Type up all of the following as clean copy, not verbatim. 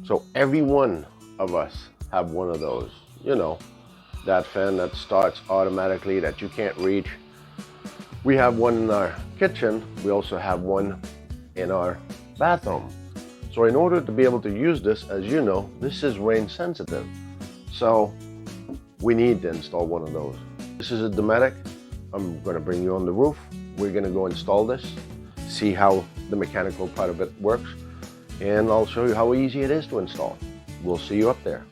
So every one of us have one of those, you know, that fan that starts automatically that you can't reach. We have one in our kitchen. We also have one in our bathroom. So in order to be able to use this, as you know, this is rain sensitive. So we need to install one of those. This is a Dometic. I'm going to bring you on the roof. We're going to go install this, see how the mechanical part of it works, and I'll show you how easy it is to install. We'll see you up there.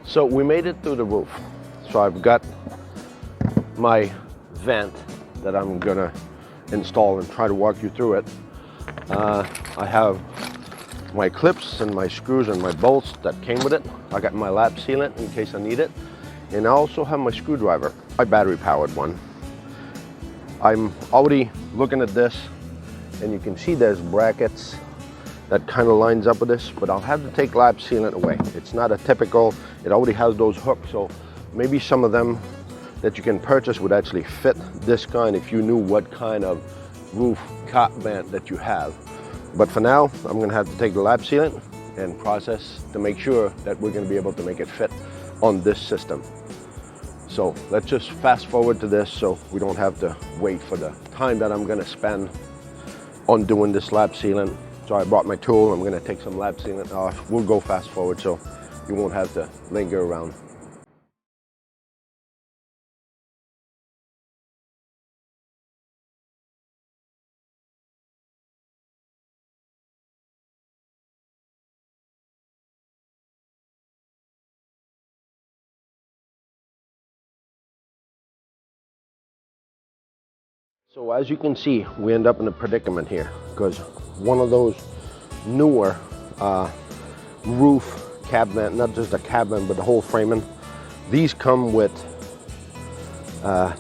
So we made it through the roof. So I've got my vent that I'm gonna install and try to walk you through it. I have my clips and my screws and my bolts that came with it. I got my lap sealant in case I need it. And I also have my screwdriver, my battery powered one. I'm already looking at this and you can see there's brackets that kind of lines up with this, but I'll have to take lap sealant away. It's not a typical, it already has those hooks, so maybe some of them that you can purchase would actually fit this kind if you knew what kind of roof cap vent that you have. But for now, I'm gonna have to take the lap sealant and process to make sure that we're gonna be able to make it fit on this system. So let's just fast forward to this so we don't have to wait for the time that I'm gonna spend on doing this lap sealant. So I brought my tool, I'm gonna take some lap sealant off. We'll go fast forward so you won't have to linger around. So as you can see, we end up in a predicament here because one of those newer roof cab vent, not just the cab vent, but the whole framing, these come with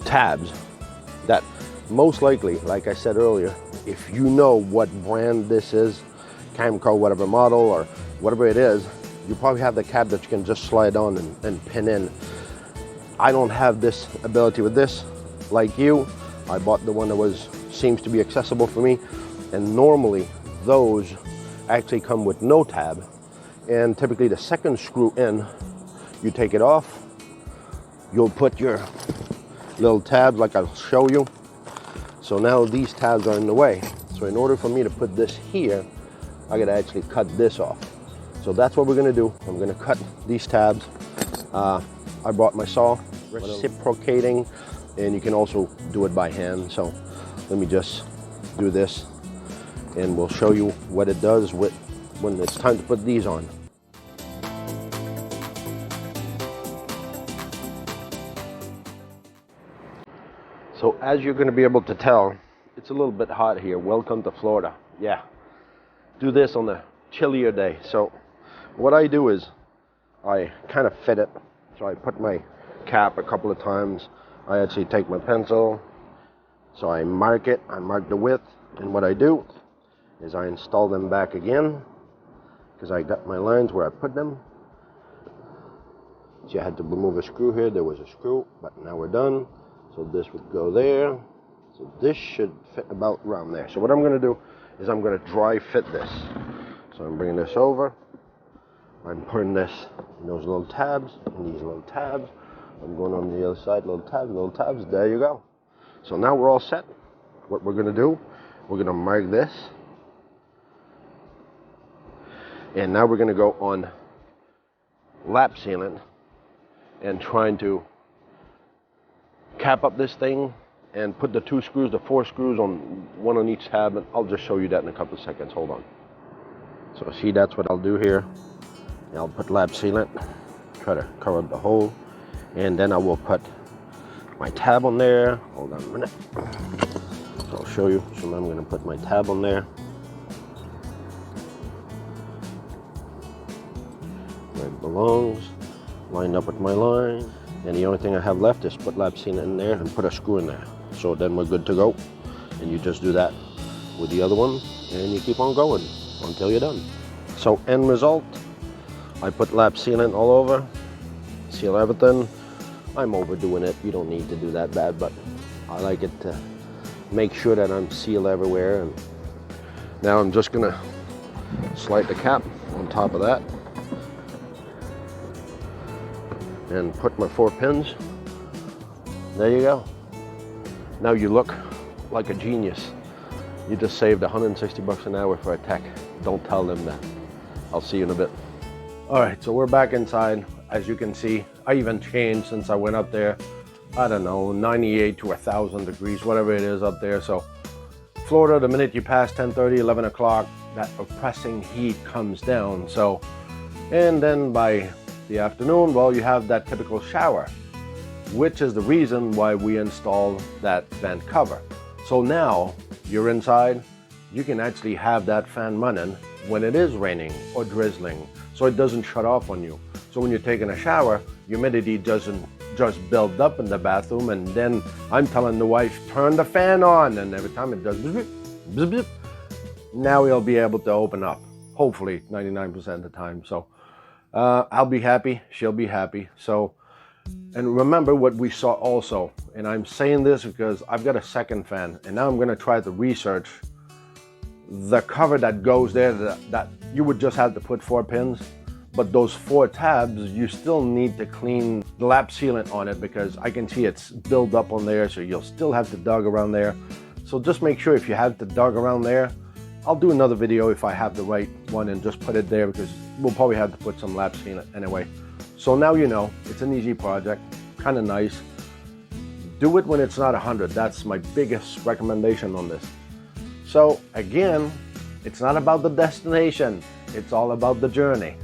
tabs that most likely, like I said earlier, if you know what brand this is, Canva, whatever model or whatever it is, you probably have the cab that you can just slide on and pin in. I don't have this ability with this. Like you, I bought the one that seems to be accessible for me, and normally those actually come with no tab, and typically the second screw in, you take it off, you'll put your little tabs like I'll show you. So now these tabs are in the way. So in order for me to put this here, I gotta actually cut this off. So that's what we're gonna do. I'm gonna cut these tabs. I brought my saw, reciprocating, and you can also do it by hand. So let me just do this and we'll show you what it does when it's time to put these on. So as you're going to be able to tell, it's a little bit hot here. Welcome to Florida. Yeah, do this on a chillier day. So what I do is I kind of fit it. So I put my cap a couple of times. I actually take my pencil, so I mark it, I mark the width, and what I do is I install them back again, because I got my lines where I put them. See, I had to remove a screw here, there was a screw, but now we're done. So this would go there, so this should fit about around there. So what I'm gonna do is I'm gonna dry fit this. So I'm bringing this over, I'm putting this in those little tabs, and these little tabs. I'm going on the other side, little tabs, there you go. So now we're all set. What we're gonna do, we're gonna mark this. And now we're gonna go on lap sealant and trying to cap up this thing and put the 4 screws on one on each tab, and I'll just show you that in a couple of seconds, hold on. So see, that's what I'll do here. I'll put lap sealant, try to cover up the hole. And then I will put my tab on there. Hold on a minute. So I'll show you. So I'm going to put my tab on there. Where it belongs. Lined up with my line. And the only thing I have left is put lap sealant in there and put a screw in there. So then we're good to go. And you just do that with the other one. And you keep on going until you're done. So end result, I put lap sealant all over. Seal everything. I'm overdoing it. You don't need to do that bad, but I like it to make sure that I'm sealed everywhere. And now I'm just gonna slide the cap on top of that and put my 4 pins. There you go. Now you look like a genius. You just saved 160 bucks an hour for a tech. Don't tell them that. I'll see you in a bit. All right, so we're back inside. As you can see, I even changed since I went up there. I don't know, 98 to 1,000 degrees, whatever it is up there. So Florida, the minute you pass 10:30, 11 o'clock, that oppressing heat comes down. So, and then by the afternoon, well, you have that typical shower, which is the reason why we installed that vent cover. So now you're inside, you can actually have that fan running when it is raining or drizzling, so it doesn't shut off on you. So when you're taking a shower, humidity doesn't just build up in the bathroom, and then I'm telling the wife, turn the fan on, and every time it does bzz, bzz, bzz, now we'll be able to open up, hopefully 99% of the time. So I'll be happy, she'll be happy. So, and remember what we saw also, and I'm saying this because I've got a second fan, and now I'm going to try to research the cover that goes there, that you would just have to put 4 pins, but those 4 tabs, you still need to clean the lap sealant on it, because I can see it's built up on there, so you'll still have to dug around there. So just make sure if you have to dug around there, I'll do another video if I have the right one and just put it there, because we'll probably have to put some lap sealant anyway. So now you know, it's an easy project, kind of nice. Do it when it's not 100. That's my biggest recommendation on this. So again, it's not about the destination, it's all about the journey.